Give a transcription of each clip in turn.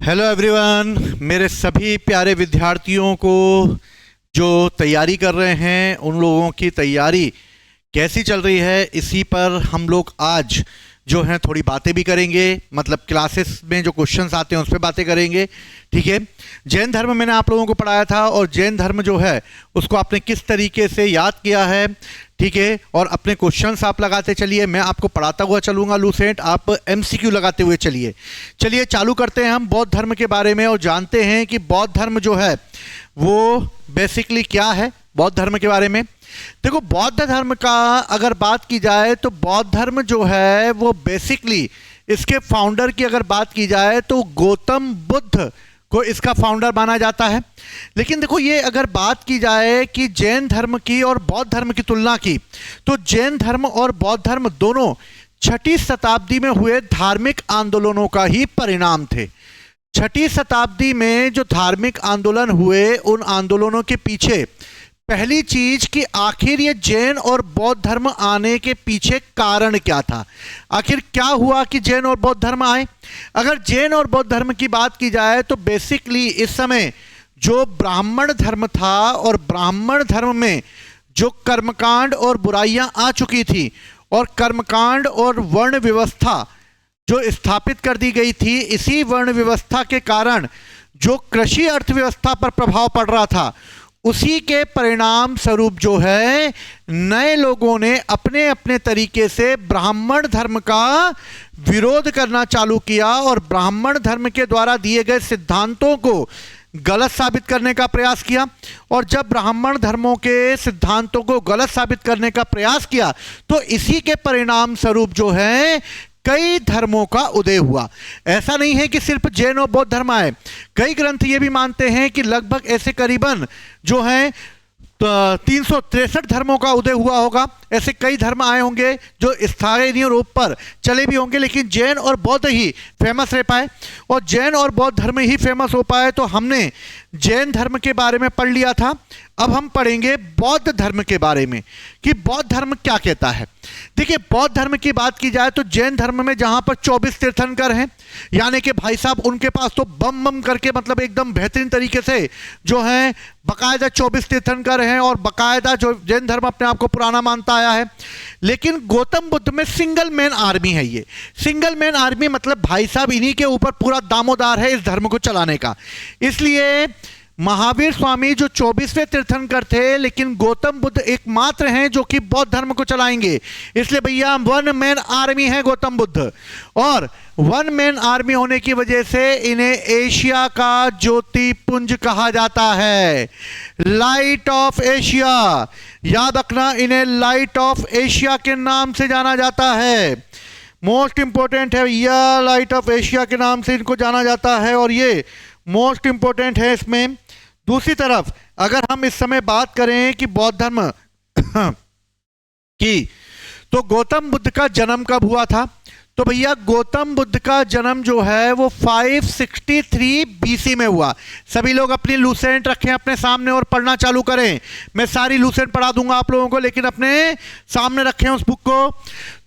Hello everyone, मेरे सभी प्यारे विद्यार्थियों को जो तैयारी कर रहे हैं उन लोगों की तैयारी कैसी चल रही है, इसी पर हम लोग आज जो है थोड़ी बातें भी करेंगे। मतलब क्लासेस में जो क्वेश्चंस आते हैं उस पर बातें करेंगे। ठीक है, जैन धर्म मैंने आप लोगों को पढ़ाया था और जैन धर्म जो है उसको आपने किस तरीके से याद किया है, ठीक है, और अपने क्वेश्चंस आप लगाते चलिए। मैं आपको पढ़ाता हुआ चलूंगा लूसेंट, आप एमसीक्यू लगाते हुए चलिए। चलिए चालू करते हैं हम बौद्ध धर्म के बारे में और जानते हैं कि बौद्ध धर्म जो है वो बेसिकली क्या है। बौद्ध धर्म के बारे में देखो, बौद्ध धर्म का अगर बात की जाए तो बौद्ध धर्म जो है वो बेसिकली इसके फाउंडर की अगर बात की जाए तो गौतम बुद्ध को इसका फाउंडर माना जाता है। लेकिन देखो, ये अगर बात की जाए कि जैन धर्म की और बौद्ध धर्म की तुलना की तो जैन धर्म और बौद्ध धर्म दोनों 6ठी शताब्दी में हुए धार्मिक आंदोलनों का ही परिणाम थे। 6ठी शताब्दी में जो धार्मिक आंदोलन हुए उन आंदोलनों के पीछे पहली चीज कि आखिर ये जैन और बौद्ध धर्म आने के पीछे कारण क्या था। आखिर क्या हुआ कि जैन और बौद्ध धर्म आए। अगर जैन और बौद्ध धर्म की बात की जाए तो बेसिकली इस समय जो ब्राह्मण धर्म था और ब्राह्मण धर्म में जो कर्मकांड और बुराइयां आ चुकी थी और कर्मकांड और वर्ण व्यवस्था जो स्थापित कर दी गई थी, इसी वर्ण व्यवस्था के कारण जो कृषि अर्थव्यवस्था पर प्रभाव पड़ रहा था, उसी के परिणाम स्वरूप जो है नए लोगों ने अपने अपने तरीके से ब्राह्मण धर्म का विरोध करना चालू किया और ब्राह्मण धर्म के द्वारा दिए गए सिद्धांतों को गलत साबित करने का प्रयास किया। और जब ब्राह्मण धर्मों के सिद्धांतों को गलत साबित करने का प्रयास किया तो इसी के परिणाम स्वरूप जो है कई धर्मो63 का उदय हुआ। ऐसा नहीं है कि सिर्फ जैन और बौद्ध धर्म आए, कई ग्रंथ ये भी मानते हैं कि लगभग ऐसे करीबन जो है 363 धर्मों का उदय हुआ होगा। ऐसे कई धर्म आए होंगे जो स्थानीय रूप पर चले भी होंगे, लेकिन जैन और बौद्ध ही फेमस रह पाए और जैन और बौद्ध धर्म ही फेमस हो पाए। तो हमने जैन धर्म के बारे में पढ़ लिया था, अब हम पढ़ेंगे बौद्ध धर्म के बारे में कि बौद्ध धर्म क्या कहता है। देखिए, बौद्ध धर्म की बात की जाए तो जैन धर्म में जहां पर 24 तीर्थंकर हैं, यानी कि भाई साहब उनके पास तो बम बम करके मतलब एकदम बेहतरीन तरीके से जो है बकायदा 24 तीर्थंकर हैं और बकायदा जो जैन धर्म अपने आप को पुराना मानता आया है। लेकिन गौतम बुद्ध में सिंगल मैन आर्मी है। ये सिंगल मैन आर्मी मतलब भाई साहब इन्हीं के ऊपर पूरा दामोदार है इस धर्म को चलाने का। इसलिए महावीर स्वामी जो 24वें तीर्थंकर थे, लेकिन गौतम बुद्ध एकमात्र हैं जो कि बौद्ध धर्म को चलाएंगे। इसलिए भैया वन मैन आर्मी है गौतम बुद्ध, और वन मैन आर्मी होने की वजह से इन्हें एशिया का ज्योति पुंज कहा जाता है, लाइट ऑफ एशिया। याद रखना, इन्हें लाइट ऑफ एशिया के नाम से जाना जाता है। मोस्ट इंपॉर्टेंट है, यह लाइट ऑफ एशिया के नाम से इनको जाना जाता है और ये मोस्ट इंपॉर्टेंट है इसमें। दूसरी तरफ अगर हम इस समय बात करें कि बौद्ध धर्म की, तो गौतम बुद्ध का जन्म कब हुआ था, तो भैया गौतम बुद्ध का जन्म जो है वो 563 बीसी में हुआ। सभी लोग अपनी लूसेंट रखें अपने सामने और पढ़ना चालू करें। मैं सारी लूसेंट पढ़ा दूंगा आप लोगों को, लेकिन अपने सामने रखें उस बुक को।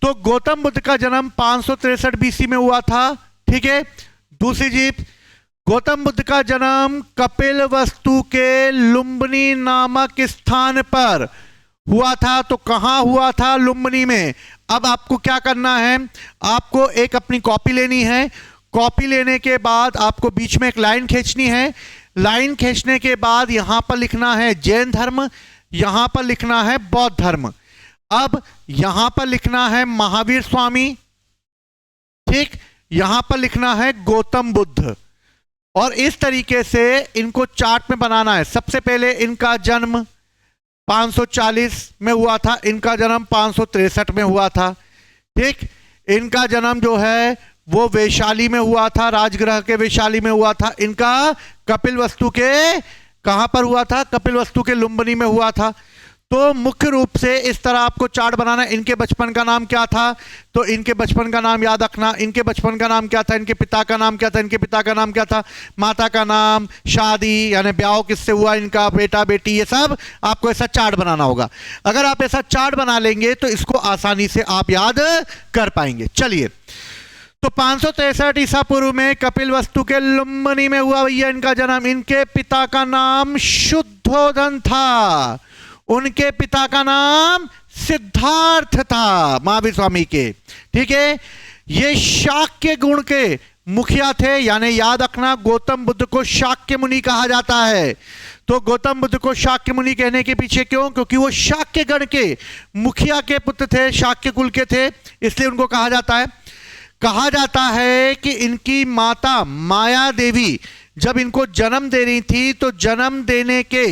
तो गौतम बुद्ध का जन्म 563 बीसी में हुआ था। ठीक है, दूसरी चीज, गौतम बुद्ध का जन्म कपिलवस्तु के लुम्बिनी नामक स्थान पर हुआ था। तो कहां हुआ था? लुम्बिनी में। अब आपको क्या करना है, आपको एक अपनी कॉपी लेनी है। कॉपी लेने के बाद आपको बीच में एक लाइन खींचनी है। लाइन खींचने के बाद यहां पर लिखना है जैन धर्म, यहां पर लिखना है बौद्ध धर्म। अब यहां पर लिखना है महावीर स्वामी, ठीक, यहां पर लिखना है गौतम बुद्ध। और इस तरीके से इनको चार्ट में बनाना है। सबसे पहले इनका जन्म 540 में हुआ था, इनका जन्म 563 में हुआ था। ठीक, इनका जन्म जो है वो वैशाली में हुआ था, राजगृह के वैशाली में हुआ था। इनका कपिलवस्तु के कहां पर हुआ था? कपिलवस्तु के लुम्बिनी में हुआ था। तो मुख्य रूप से इस तरह आपको चार्ट बनाना है। इनके बचपन का नाम क्या था? तो इनके बचपन का नाम याद रखना। इनके बचपन का नाम क्या था? इनके पिता का नाम क्या था? इनके पिता का नाम क्या था? माता का नाम, शादी यानी ब्याह किससे हुआ, इनका बेटा बेटी, ये सब आपको ऐसा चार्ट बनाना होगा। अगर आप ऐसा चार्ट बना लेंगे तो इसको आसानी से आप याद कर पाएंगे। चलिए, तो 563 ईसा पूर्व में कपिलवस्तु के लुम्बिनी में हुआ भैया इनका जन्म। इनके पिता का नाम शुद्धोधन था, उनके पिता का नाम सिद्धार्थ था, महावीर स्वामी के। ठीक है, ये शाक्य गुण के मुखिया थे, यानी याद रखना गौतम बुद्ध को शाक्य मुनि कहा जाता है। तो गौतम बुद्ध को शाक्य मुनि कहने के पीछे क्यों? क्योंकि वो शाक्य गण के मुखिया के पुत्र थे, शाक्य कुल के थे, इसलिए उनको कहा जाता है। कहा जाता है कि इनकी माता माया देवी जब इनको जन्म दे रही थी तो जन्म देने के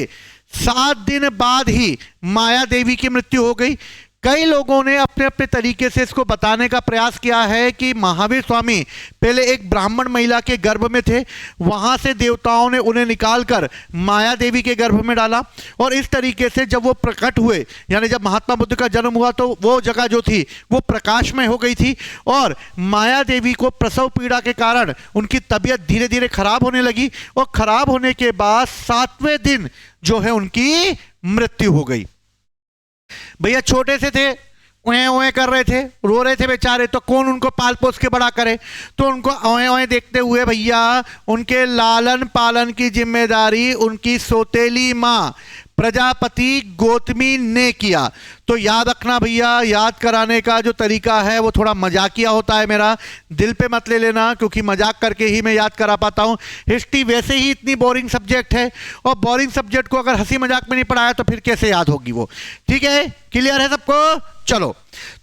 7 दिन बाद ही माया देवी की मृत्यु हो गई। कई लोगों ने अपने अपने तरीके से इसको बताने का प्रयास किया है कि महावीर स्वामी पहले एक ब्राह्मण महिला के गर्भ में थे, वहां से देवताओं ने उन्हें निकालकर माया देवी के गर्भ में डाला, और इस तरीके से जब वो प्रकट हुए, यानी जब महात्मा बुद्ध का जन्म हुआ, तो वो जगह जो थी वो प्रकाशमय हो गई थी, और माया देवी को प्रसव पीड़ा के कारण उनकी तबीयत धीरे धीरे खराब होने लगी, और खराब होने के बाद 7वें दिन जो है उनकी मृत्यु हो गई। भैया छोटे से थे, ओए ओए कर रहे थे, रो रहे थे बेचारे, तो कौन उनको पाल पोस के बड़ा करे? तो उनको ओए ओए देखते हुए भैया उनके लालन पालन की जिम्मेदारी उनकी सौतेली माँ प्रजापति गौतमी ने किया। तो याद रखना भैया, याद कराने का जो तरीका है वो थोड़ा मजाकिया होता है, मेरा दिल पे मत ले लेना, क्योंकि मजाक करके ही मैं याद करा पाता हूँ। हिस्ट्री वैसे ही इतनी बोरिंग सब्जेक्ट है, और बोरिंग सब्जेक्ट को अगर हंसी मजाक में नहीं पढ़ाया तो फिर कैसे याद होगी वो? ठीक है, क्लियर है सबको? चलो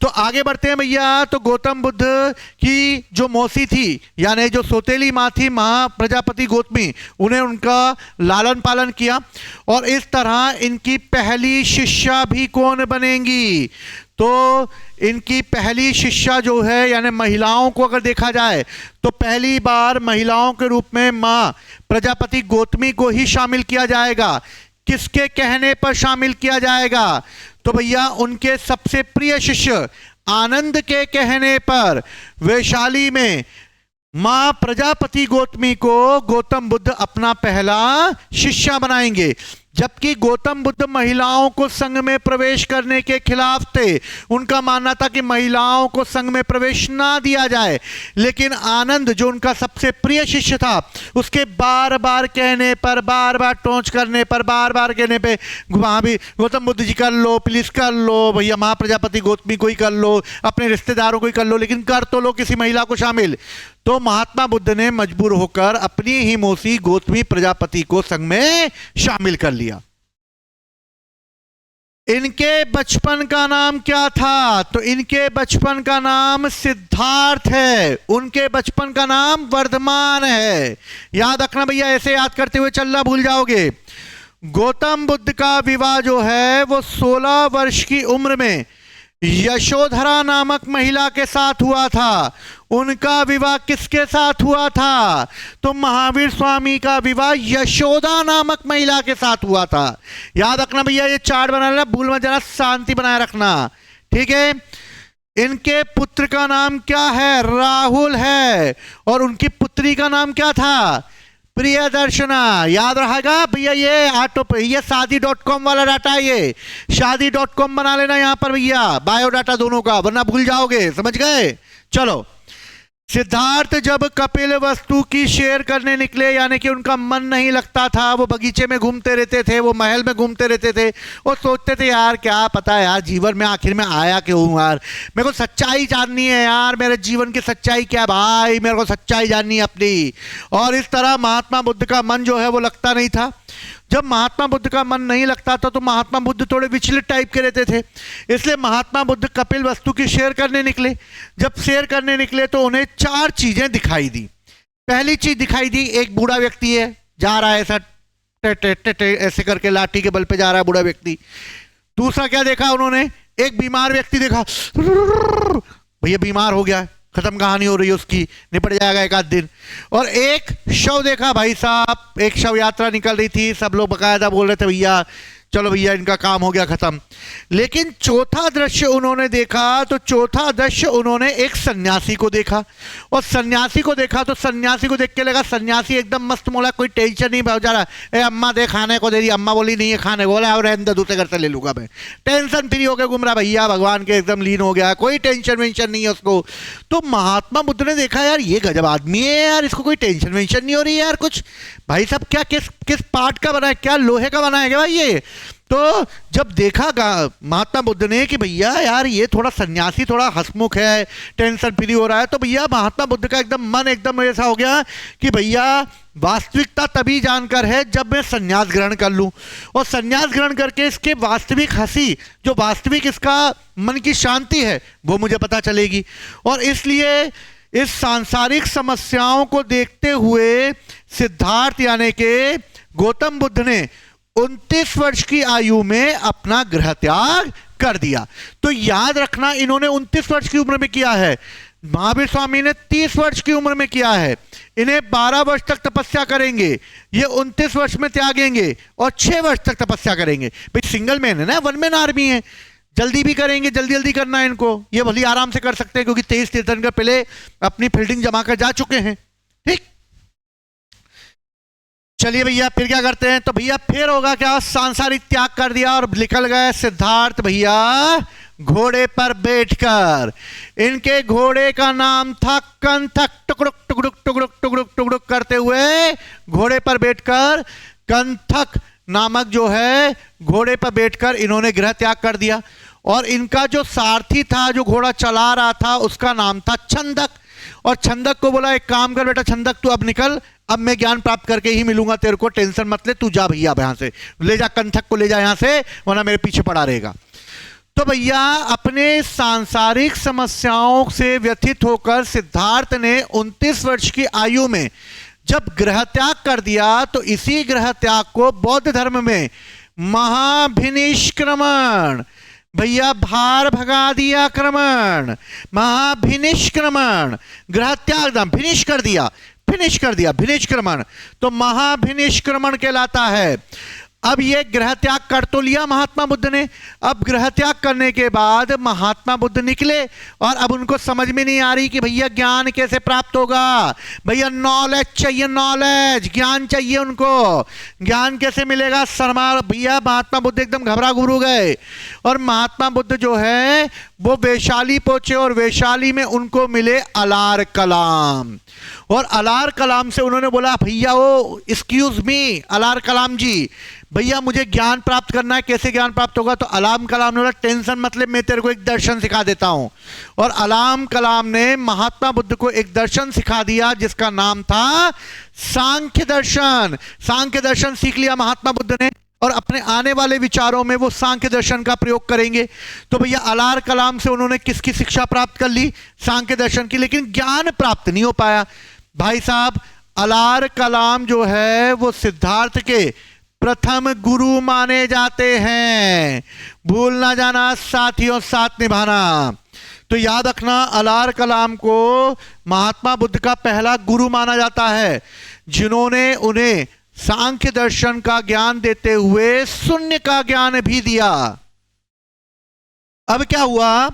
तो आगे बढ़ते हैं भैया। तो गौतम बुद्ध की जो मौसी थी, यानी जो सौतेली माँ थी महा प्रजापति गौतमी, उन्हें उनका लालन पालन किया, और इस तरह इनकी पहली शिष्या भी कौन बनेंगी? तो इनकी पहली शिष्या जो है, यानी महिलाओं को अगर देखा जाए तो पहली बार महिलाओं के रूप में माँ प्रजापति गौतमी को ही शामिल किया जाएगा। किसके कहने पर शामिल किया जाएगा? तो भैया उनके सबसे प्रिय शिष्य आनंद के कहने पर वैशाली में मां प्रजापति गौतमी को गौतम बुद्ध अपना पहला शिष्या बनाएंगे। जबकि गौतम बुद्ध महिलाओं को संघ में प्रवेश करने के खिलाफ थे, उनका मानना था कि महिलाओं को संघ में प्रवेश ना दिया जाए, लेकिन आनंद जो उनका सबसे प्रिय शिष्य था, उसके बार बार कहने पर, बार बार टोंच करने पर, बार बार कहने पे वहां भी गौतम बुद्ध जी कर लो, प्लीज कर लो भैया, महाप्रजापति गौतमी को ही कर लो, अपने रिश्तेदारों को ही कर लो, लेकिन कर तो लो किसी महिला को शामिल। तो महात्मा बुद्ध ने मजबूर होकर अपनी ही मौसी गौतमी प्रजापति को संघ में शामिल कर लिया। इनके बचपन का नाम क्या था? तो इनके बचपन का नाम सिद्धार्थ है, उनके बचपन का नाम वर्धमान है। याद रखना भैया, ऐसे याद करते हुए चलना भूल जाओगे। गौतम बुद्ध का विवाह जो है वो 16 वर्ष की उम्र में यशोधरा नामक महिला के साथ हुआ था। उनका विवाह किसके साथ हुआ था? तो महावीर स्वामी का विवाह यशोदा नामक महिला के साथ हुआ था। याद रखना भैया, ये चार्ट बना लेना, भूल मत जाना, शांति बनाए रखना, ठीक है। इनके पुत्र का नाम क्या है? राहुल है। और उनकी पुत्री का नाम क्या था? प्रियदर्शना। याद रहेगा भैया, ये शादी.com वाला डाटा है, ये शादी.com बना लेना यहां पर भैया, बायोडाटा दोनों का, वरना भूल जाओगे, समझ गए। चलो, सिद्धार्थ जब कपिलवस्तु की शेर करने निकले, यानी कि उनका मन नहीं लगता था, वो बगीचे में घूमते रहते थे, वो महल में घूमते रहते थे, और सोचते थे यार क्या पता है यार जीवन में आखिर में आया क्यों हूँ यार, मेरे को सच्चाई जाननी है यार, मेरे जीवन की सच्चाई क्या भाई, मेरे को सच्चाई जाननी है अपनी। और इस तरह महात्मा बुद्ध का मन जो है वो लगता नहीं था। जब महात्मा बुद्ध का मन नहीं लगता था तो महात्मा बुद्ध थोड़े विचलित टाइप के रहते थे, इसलिए महात्मा बुद्ध कपिलवस्तु की शेर करने निकले। जब शेर करने निकले तो उन्हें 4 चीजें दिखाई दी। पहली चीज दिखाई दी, एक बूढ़ा व्यक्ति है, जा रहा है ऐसा ऐसे करके, लाठी के बल पे जा रहा है बूढ़ा व्यक्ति। दूसरा क्या देखा उन्होंने? एक बीमार व्यक्ति देखा, भैया बीमार हो गया, खत्म कहानी हो रही है उसकी, निपट जाएगा एक आध दिन। और एक शव देखा भाई साहब, एक शव यात्रा निकल रही थी, सब लोग बकायदा बोल रहे थे भैया चलो भैया इनका काम हो गया खत्म। लेकिन चौथा दृश्य उन्होंने देखा, तो चौथा दृश्य उन्होंने एक सन्यासी को देखा। और सन्यासी को देखा तो सन्यासी को देख के लगा सन्यासी एकदम मस्त मोला, कोई टेंशन नहीं पहुंचा रहा। ए अम्मा दे खाने को दे रही, अम्मा बोली नहीं है खाने को, बोला और रहने दो, दूसरे घर से ले लूंगा मैं। टेंशन फ्री होकर घूम रहा भैया, भगवान के एकदम लीन हो गया, कोई टेंशन वेंशन नहीं है उसको। तो महात्मा बुद्ध ने देखा यार ये गजब आदमी है यार, इसको कोई टेंशन वेंशन नहीं हो रही है यार कुछ। भाई साहब क्या किस किस पार्ट का बना है, क्या लोहे का बना है क्या भाई ये। तो जब देखा महात्मा बुद्ध ने कि भैया यार ये थोड़ा सन्यासी थोड़ा हंसमुख है, टेंशन फ्री हो रहा है, तो भैया महात्मा बुद्ध का एकदम मन एकदम ऐसा हो गया कि भैया वास्तविकता तभी जानकर है जब मैं सन्यास ग्रहण कर लूं, और सन्यास ग्रहण करके इसके वास्तविक हंसी, जो वास्तविक इसका मन की शांति है वो मुझे पता चलेगी। और इसलिए इस सांसारिक समस्याओं को देखते हुए सिद्धार्थ यानी के गौतम बुद्ध ने 29 वर्ष की आयु में अपना गृह त्याग कर दिया। तो याद रखना इन्होंने 29 वर्ष की उम्र में किया है, महावीर स्वामी ने 30 वर्ष की उम्र में किया है, इन्हें 12 वर्ष तक तपस्या करेंगे, ये 29 वर्ष में त्यागेंगे और 6 वर्ष तक तपस्या करेंगे। भाई सिंगल मैन है ना, वन मैन आर्मी है, जल्दी भी करेंगे, जल्दी जल्दी करना है इनको, ये भली आराम से कर सकते हैं क्योंकि 23 तीर्थंकर पहले अपनी फील्डिंग जमा कर जा चुके हैं। ठीक, चलिए भैया फिर क्या करते हैं, तो भैया फिर होगा क्या, सांसारिक त्याग कर दिया और निकल गए सिद्धार्थ भैया घोड़े पर बैठकर। इनके घोड़े का नाम था कंथक। टुकड़ुक टुकड़ुक टुकड़ुक टुकड़ुक टुकड़ुक करते हुए घोड़े पर बैठकर, कंथक नामक जो है घोड़े पर बैठकर इन्होंने गृह त्याग कर दिया। और इनका जो सारथी था, जो घोड़ा चला रहा था, उसका नाम था छंदक। और छंदक को बोला एक काम कर बेटा छंदक, तू अब निकल, अब मैं ज्ञान प्राप्त करके ही मिलूंगा तेरे को, टेंशन मत ले, तू जा भैया अब यहां से, ले जा कंथक को ले जा यहां से, वरना मेरे पीछे पड़ा रहेगा। तो भैया अपने सांसारिक समस्याओं से व्यथित होकर सिद्धार्थ ने 29 वर्ष की आयु में जब गृह त्याग कर दिया, तो इसी गृह त्याग को बौद्ध धर्म में महाभिनिष्क्रमण, भैया भार भगा दिया क्रमण, महाभिनिष्क्रमण, गृह त्याग फिनिश कर दिया, फिनिश कर दिया, भिनिष्क्रमण, तो महाभिनिष्क्रमण कहलाता है। अब ये गृह त्याग कर तो लिया महात्मा बुद्ध ने। अब गृह त्याग करने के बाद महात्मा बुद्ध निकले और अब उनको समझ में नहीं आ रही कि भैया ज्ञान कैसे प्राप्त होगा, भैया नॉलेज चाहिए, नॉलेज, ज्ञान चाहिए उनको, ज्ञान कैसे मिलेगा, शर्मा भैया महात्मा बुद्ध एकदम घबरा घुरू गए। और महात्मा बुद्ध जो है वो वैशाली पहुंचे और वैशाली में उनको मिले अलार कलाम। और अलार कलाम से उन्होंने बोला भैया ओ एक्सक्यूज मी अलार कलाम जी, भैया मुझे ज्ञान प्राप्त करना है, कैसे ज्ञान प्राप्त होगा। तो अलाम कलाम ने बोला टेंशन मतलब मैं तेरे को एक दर्शन सिखा देता हूं। और अलाम कलाम ने महात्मा बुद्ध को एक दर्शन सिखा दिया जिसका नाम था सांख्य दर्शन। सांख्य दर्शन सीख लिया महात्मा बुद्ध ने और अपने आने वाले विचारों में वो सांख्य दर्शन का प्रयोग करेंगे। तो भैया अलार कलाम से उन्होंने किसकी शिक्षा प्राप्त कर ली, सांख्य दर्शन की, लेकिन ज्ञान प्राप्त नहीं हो पाया। भाई साहब अलार कलाम जो है वो सिद्धार्थ के प्रथम गुरु माने जाते हैं, भूल ना जाना साथियों, साथ निभाना। तो याद रखना अलार कलाम को महात्मा बुद्ध का पहला गुरु माना जाता है, जिन्होंने उन्हें सांख्य दर्शन का ज्ञान देते हुए शून्य का ज्ञान भी दिया। अब क्या हुआ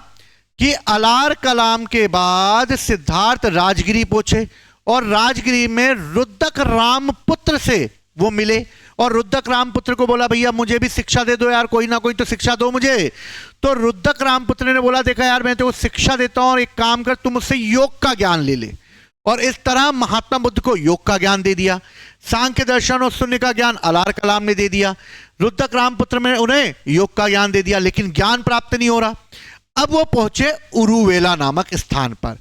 कि अलार कलाम के बाद सिद्धार्थ राजगिरी पहुंचे और राजगिरी में रुद्रक रामपुत्र से वो मिले और रुद्रक रामपुत्र को बोला भैया मुझे भी शिक्षा दे दो यार, कोई ना कोई तो शिक्षा दो मुझे। तो रुद्रक रामपुत्र ने बोला देखा यार मैं तेरे को शिक्षा देता हूं और एक काम कर तू मुझसे योग का ज्ञान ले ले। और इस तरह महात्मा बुद्ध को योग का ज्ञान दे दिया, सांख्य दर्शन और शून्य का ज्ञान अलार कलाम ने दे दिया, रुद्रक रामपुत्र ने उन्हें योग का ज्ञान दे दिया, लेकिन ज्ञान प्राप्त नहीं हो रहा। अब वो पहुंचे उरुवेला नामक स्थान पर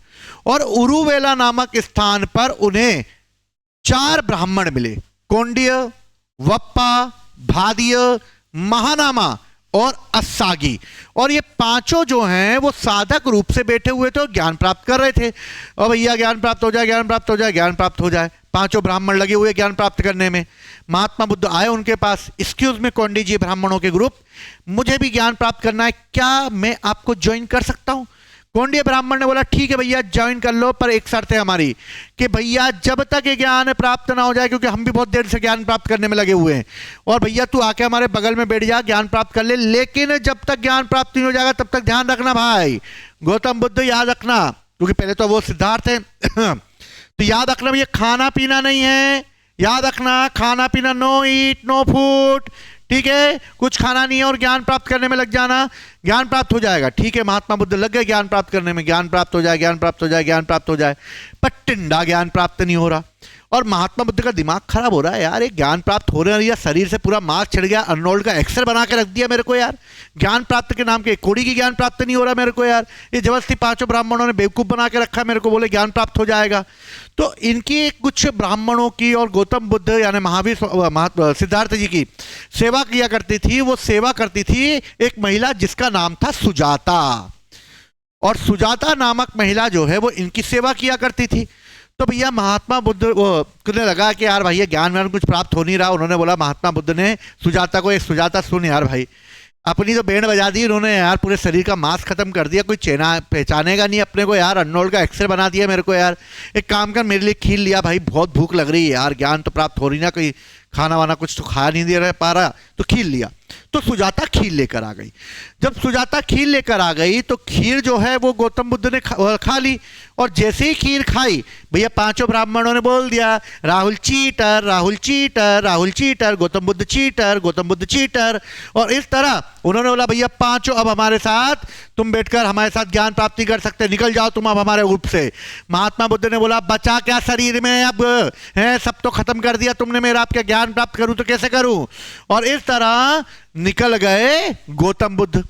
और उरुवेला नामक स्थान पर उन्हें 4 ब्राह्मण मिले, कौंडिय, वप्पा, भादिय, महानामा और अस्सागी। और ये पांचों जो हैं वो साधक रूप से बैठे हुए थे और ज्ञान प्राप्त कर रहे थे। और भैया ज्ञान प्राप्त हो जाए, ज्ञान प्राप्त हो जाए, ज्ञान प्राप्त हो जाए, पांचों ब्राह्मण लगे हुए ज्ञान प्राप्त करने में। महात्मा बुद्ध आए उनके पास, एक्सक्यूज में कौंडी जी ब्राह्मणों के ग्रुप, मुझे भी ज्ञान प्राप्त करना है, क्या मैं आपको ज्वाइन कर सकता हूं। कौंडिन्य ब्राह्मण ने बोला ठीक है भैया ज्वाइन कर लो, पर एक शर्त है हमारी कि भैया जब तक ये ज्ञान प्राप्त ना हो जाए, क्योंकि हम भी बहुत देर से ज्ञान प्राप्त करने में लगे हुए हैं, और भैया तू आके हमारे बगल में बैठ जा, ज्ञान प्राप्त कर ले, लेकिन जब तक ज्ञान प्राप्त नहीं हो जाएगा तब तक ध्यान रखना भाई, गौतम बुद्ध याद रखना, क्योंकि पहले तो वो सिद्धार्थ है तो याद रखना भैया खाना पीना नहीं है, याद रखना खाना पीना, नो ईट नो फूड, ठीक है, कुछ खाना नहीं है और ज्ञान प्राप्त करने में लग जाना, ज्ञान प्राप्त हो जाएगा। ठीक है, महात्मा बुद्ध लग गए ज्ञान प्राप्त करने में, ज्ञान प्राप्त हो जाए, ज्ञान प्राप्त हो जाए, ज्ञान प्राप्त हो जाए, पर टिंडा ज्ञान प्राप्त नहीं हो रहा। और महात्मा बुद्ध का दिमाग खराब हो रहा है यार, एक ज्ञान प्राप्त हो रहा है, शरीर से पूरा मांस छिड़ गया, अर्नोल्ड का एक्सरे बना के रख दिया मेरे को यार, ज्ञान प्राप्त के नाम के कोड़ी की ज्ञान प्राप्त नहीं हो रहा मेरे को यार, ये जबरदस्ती पांचों ब्राह्मणों ने बेवकूफ बना के रखा, मेरे को बोले ज्ञान प्राप्त हो जाएगा। तो इनकी कुछ ब्राह्मणों की और गौतम बुद्ध यानी महावीर सिद्धार्थ जी की सेवा किया करती थी, वो सेवा करती थी एक महिला जिसका नाम था सुजाता, और सुजाता नामक महिला जो है वो इनकी सेवा किया करती थी। तो भैया महात्मा बुद्ध को लगा कि यार भाई ये ज्ञान व्यान कुछ प्राप्त हो नहीं रहा, उन्होंने बोला महात्मा बुद्ध ने सुजाता को, एक सुजाता सुन यार भाई, अपनी तो बैंड बजा दी उन्होंने यार, पूरे शरीर का मांस खत्म कर दिया, कोई चेना पहचानेगा नहीं अपने को यार, अर्नोल्ड का एक्सरे बना दिया मेरे को यार, एक काम कर मेरे लिए खीर लिया भाई, बहुत भूख लग रही है यार, ज्ञान तो प्राप्त हो रही ना, कोई खाना वाना कुछ तो खा नहीं दे पा रहा, तो खीर लिया। तो सुजाता खीर लेकर आ गई। जब सुजाता खीर लेकर आ गई तो खीर जो है वो गौतम बुद्ध ने खा ली, और जैसे ही खीर खाई भैया पांचों ब्राह्मणों ने बोल दिया Rahul cheater, Rahul cheater, Rahul cheater, Gautam Buddha cheater, Gautam Buddha cheater. और इस तरह उन्होंने बोला भैया पांचों अब हमारे साथ, तुम बैठकर हमारे साथ ज्ञान प्राप्ति कर सकते, निकल जाओ तुम अब हमारे ग्रुप से। महात्मा बुद्ध ने बोला बचा क्या शरीर में अब है, सब तो खत्म कर दिया तुमने मेरा, आपका ज्ञान प्राप्त करूं तो कैसे करूं। और इस तरह निकल गए गौतम बुद्ध,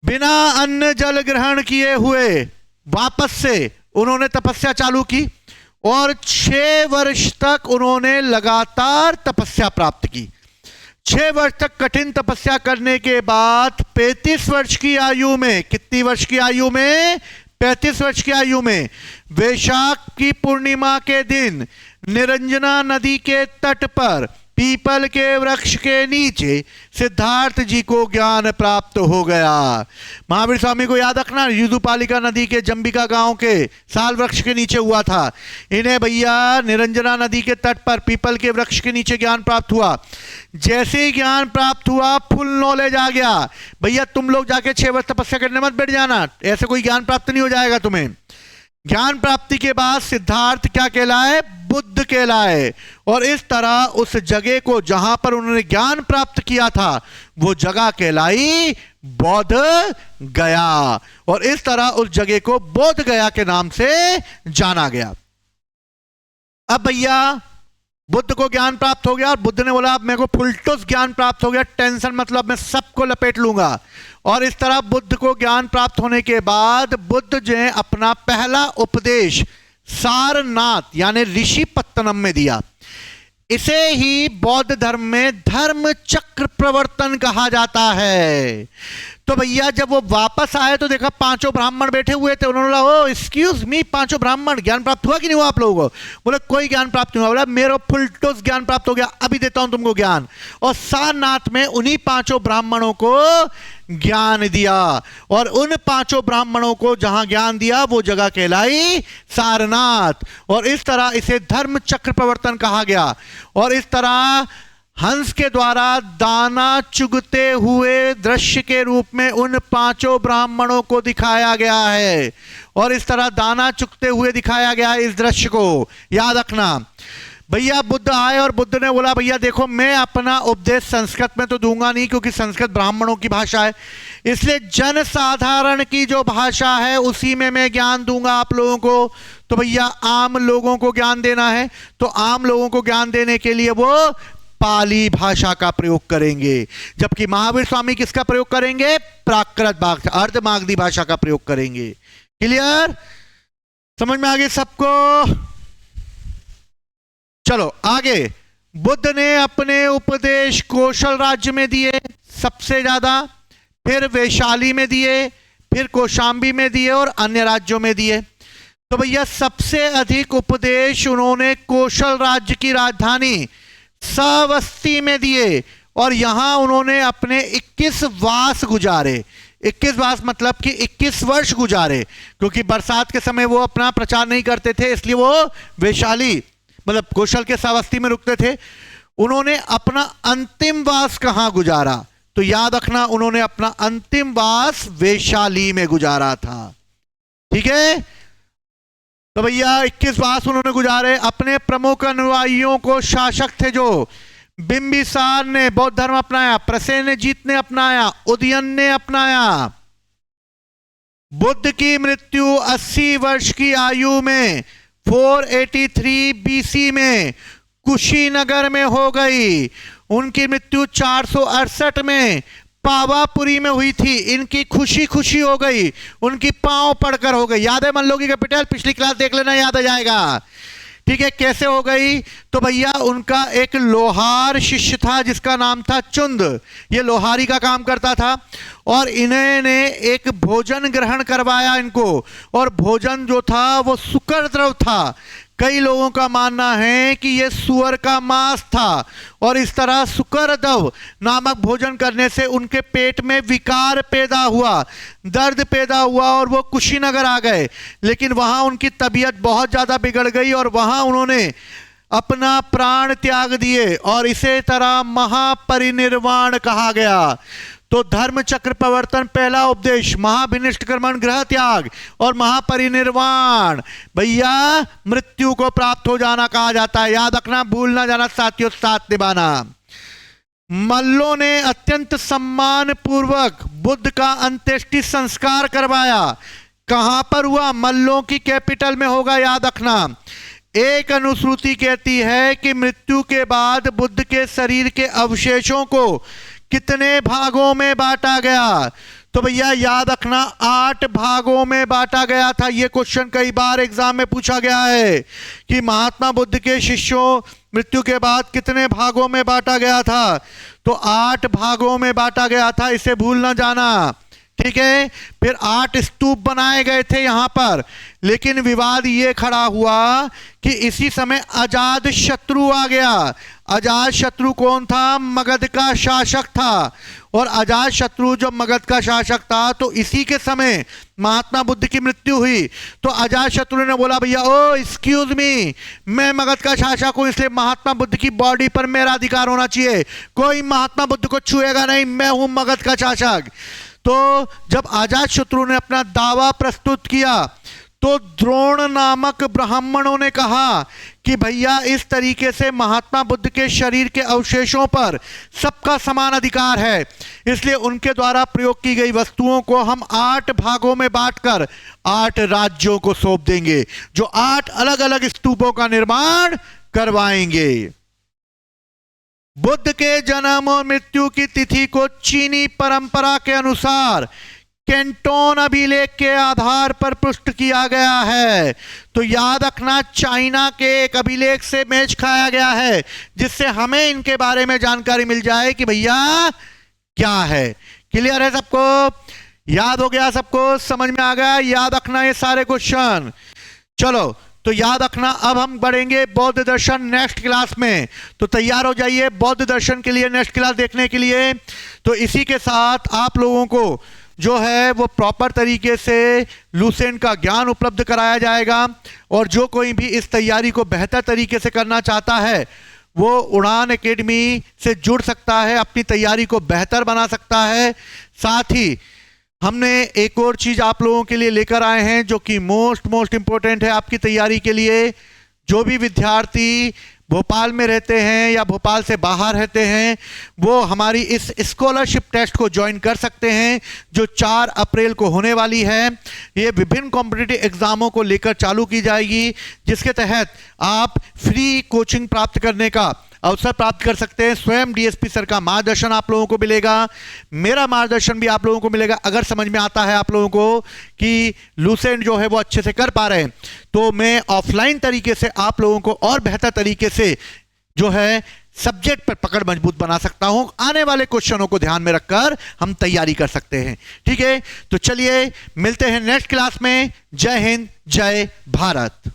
बिना अन्न जल ग्रहण किए हुए वापस से उन्होंने तपस्या चालू की, और 6 वर्ष तक उन्होंने लगातार तपस्या प्राप्त की। 6 वर्ष तक कठिन तपस्या करने के बाद 35 वर्ष की आयु में, कितनी वर्ष की आयु में, 35 वर्ष की आयु में, वैशाख की पूर्णिमा के दिन निरंजना नदी के तट पर पीपल के वृक्ष के नीचे सिद्धार्थ जी को ज्ञान प्राप्त हो गया। महावीर स्वामी को याद रखना, युद्धपालिका नदी के जंबिका गांव के साल वृक्ष के नीचे हुआ था इन्हें भैया, निरंजना नदी के तट पर पीपल के वृक्ष के नीचे ज्ञान प्राप्त हुआ। जैसे ही ज्ञान प्राप्त हुआ फुल नॉलेज आ गया। भैया तुम लोग जाके 6 वर्ष तपस्या करने मत बैठ जाना, ऐसे कोई ज्ञान प्राप्त नहीं हो जाएगा तुम्हें। ज्ञान प्राप्ति के बाद सिद्धार्थ क्या कहलाए, बुद्ध कहलाए। और इस तरह उस जगह को जहां पर उन्होंने ज्ञान प्राप्त किया था वो जगह कहलाई बौद्ध गया, और इस तरह उस जगह को बोध गया के नाम से जाना गया। अब भैया बुद्ध को ज्ञान प्राप्त हो गया, और बुद्ध ने बोला अब मेरे को फुलटूस ज्ञान प्राप्त हो गया, टेंशन मतलब मैं सबको लपेट लूंगा। और इस तरह बुद्ध को ज्ञान प्राप्त होने के बाद बुद्ध ने अपना पहला उपदेश सारनाथ यानी ऋषिपत्तनम में दिया। इसे ही बौद्ध धर्म में धर्म चक्र प्रवर्तन कहा जाता है। तो भैया जब वो वापस आए तो देखा पांचों ब्राह्मण बैठे हुए थे, उन्होंने बोला ओ एक्सक्यूज मी, पांचों ब्राह्मण ज्ञान प्राप्त हुआ कि नहीं हुआ आप लोगों को? बोले कोई ज्ञान प्राप्त नहीं हुआ। बोला मेरा फुल टोस ज्ञान प्राप्त हो गया, अभी देता हूं तुमको ज्ञान। और सारनाथ में उन्हीं पांचों ब्राह्मणों को ज्ञान दिया, और उन पांचों ब्राह्मणों को जहां ज्ञान दिया वो जगह कहलाई सारनाथ। और इस तरह इसे धर्म चक्र प्रवर्तन कहा गया। और इस तरह हंस के द्वारा दाना चुगते हुए दृश्य के रूप में उन पांचों ब्राह्मणों को दिखाया गया है, और इस तरह दाना चुगते हुए दिखाया गया है इस दृश्य को, याद रखना। भैया बुद्ध आए और बुद्ध ने बोला भैया देखो मैं अपना उपदेश संस्कृत में तो दूंगा नहीं, क्योंकि संस्कृत ब्राह्मणों की भाषा है, इसलिए जन साधारण की जो भाषा है उसी में मैं ज्ञान दूंगा आप लोगों को। तो भैया आम लोगों को ज्ञान देना है, तो आम लोगों को ज्ञान देने के लिए वो पाली भाषा का प्रयोग करेंगे, जबकि महावीर स्वामी किसका प्रयोग करेंगे, प्राकृत भाषा अर्धमागधी भाषा का प्रयोग करेंगे। क्लियर, समझ में आ गई सबको? चलो आगे। बुद्ध ने अपने उपदेश कौशल राज्य में दिए सबसे ज्यादा, फिर वैशाली में दिए, फिर कौशांबी में दिए और अन्य राज्यों में दिए। तो भैया सबसे अधिक उपदेश उन्होंने कौशल राज्य की राजधानी श्रावस्ती में दिए, और यहां उन्होंने अपने 21 वास गुजारे। 21 वर्ष मतलब कि 21 वर्ष गुजारे, क्योंकि बरसात के समय वो अपना प्रचार नहीं करते थे, इसलिए वो वैशाली मतलब कौशल के श्रावस्ती में रुकते थे। उन्होंने अपना अंतिम वास कहां गुजारा? तो याद रखना, उन्होंने अपना अंतिम वास वैशाली में गुजारा था। ठीक है, तो भैया 21 वर्ष उन्होंने गुजारे। अपने प्रमुख अनुयायियों को, शासक थे जो बिंबिसार ने बौद्ध धर्म अपनाया, प्रसेनजीत ने अपनाया, उदयन ने अपनाया। बुद्ध की मृत्यु 80 वर्ष की आयु में 483 बीसी में कुशीनगर में हो गई। उनकी मृत्यु 468 में पावापुरी में हुई थी। इनकी खुशी खुशी हो गई, उनकी पांव पड़कर हो गई। याद है मनलोगी कैपिटल? पिछली क्लास देख लेना, याद आ जाएगा। ठीक है, कैसे हो गई? तो भैया उनका एक लोहार शिष्य था जिसका नाम था चुंद। ये लोहारी का काम करता था और इन्होंने एक भोजन ग्रहण करवाया इनको, और भोजन जो था वो सुकर द्रव था। कई लोगों का मानना है कि यह सुअर का मांस था, और इस तरह सुकरदव नामक भोजन करने से उनके पेट में विकार पैदा हुआ, दर्द पैदा हुआ, और वो कुशीनगर आ गए। लेकिन वहां उनकी तबीयत बहुत ज्यादा बिगड़ गई और वहां उन्होंने अपना प्राण त्याग दिए, और इसे तरह महापरिनिर्वाण कहा गया। तो धर्म चक्र प्रवर्तन पहला उपदेश, महाभिनिष्ट कर्मण ग्रह त्याग और महापरिनिर्वाण, भैया मृत्यु को प्राप्त हो जाना कहा जाता है। याद रखना, भूल ना जाना साथियों, साथ निभाना। मल्लों ने अत्यंत सम्मान पूर्वक बुद्ध का अंत्येष्टि संस्कार करवाया। कहां पर हुआ? मल्लों की कैपिटल में होगा, याद रखना। एक अनुश्रुति कहती है कि मृत्यु के बाद बुद्ध के शरीर के अवशेषों को कितने भागों में बांटा गया? तो भैया याद रखना, 8 भागों में बांटा गया था। यह क्वेश्चन कई बार एग्जाम में पूछा गया है कि महात्मा बुद्ध के शिष्यों मृत्यु के बाद कितने भागों में बांटा गया था? तो 8 भागों में बांटा गया था, इसे भूल ना जाना। ठीक है, फिर 8 स्तूप बनाए गए थे यहां पर। लेकिन विवाद ये खड़ा हुआ कि इसी समय अजात शत्रु आ गया। अजात शत्रु कौन था? मगध का शासक था। और अजात शत्रु जो मगध का शासक था, तो इसी के समय महात्मा बुद्ध की मृत्यु हुई। तो अजात शत्रु ने बोला, भैया ओ एक्सक्यूज मी, मैं मगध का शासक हूं, इसलिए महात्मा बुद्ध की बॉडी पर मेरा अधिकार होना चाहिए, कोई महात्मा बुद्ध को छुएगा नहीं, मैं हूं मगध का शासक। तो जब अजात शत्रु ने अपना दावा प्रस्तुत किया, तो द्रोण नामक ब्राह्मणों ने कहा कि भैया इस तरीके से महात्मा बुद्ध के शरीर के अवशेषों पर सबका समान अधिकार है, इसलिए उनके द्वारा प्रयोग की गई वस्तुओं को हम 8 भागों में बांटकर 8 राज्यों को सौंप देंगे, जो 8 अलग अलग स्तूपों का निर्माण करवाएंगे। बुद्ध के जन्म और मृत्यु की तिथि को चीनी परंपरा के अनुसार कैंटोन अभिलेख के आधार पर पुष्ट किया गया है। तो याद रखना, चाइना के एक अभिलेख से मैच खाया गया है, जिससे हमें इनके बारे में जानकारी मिल जाए कि भैया क्या है। क्लियर है सबको? याद हो गया सबको? समझ में आ गया? याद रखना ये सारे क्वेश्चन। चलो तो याद रखना, अब हम बढ़ेंगे बौद्ध दर्शन नेक्स्ट क्लास में। तो तैयार हो जाइए बौद्ध दर्शन के लिए नेक्स्ट क्लास देखने के लिए। तो इसी के साथ आप लोगों को जो है वो प्रॉपर तरीके से लूसेंट का ज्ञान उपलब्ध कराया जाएगा, और जो कोई भी इस तैयारी को बेहतर तरीके से करना चाहता है वो उड़ान एकेडमी से जुड़ सकता है, अपनी तैयारी को बेहतर बना सकता है। साथ ही हमने एक और चीज आप लोगों के लिए लेकर आए हैं जो कि मोस्ट इंपॉर्टेंट है आपकी तैयारी के लिए। जो भी विद्यार्थी भोपाल में रहते हैं या भोपाल से बाहर रहते हैं, वो हमारी इस स्कॉलरशिप टेस्ट को ज्वाइन कर सकते हैं, जो 4 अप्रैल को होने वाली है। ये विभिन्न कॉम्पिटिटिव एग्जामों को लेकर चालू की जाएगी, जिसके तहत आप फ्री कोचिंग प्राप्त करने का अवसर प्राप्त कर सकते हैं। स्वयं डीएसपी सर का मार्गदर्शन आप लोगों को मिलेगा, मेरा मार्गदर्शन भी आप लोगों को मिलेगा। अगर समझ में आता है आप लोगों को कि लूसेंट जो है वो अच्छे से कर पा रहे हैं, तो मैं ऑफलाइन तरीके से आप लोगों को और बेहतर तरीके से जो है सब्जेक्ट पर पकड़ मजबूत बना सकता हूं। आने वाले क्वेश्चनों को ध्यान में रखकर हम तैयारी कर सकते हैं। ठीक है, तो चलिए मिलते हैं नेक्स्ट क्लास में। जय हिंद, जय भारत।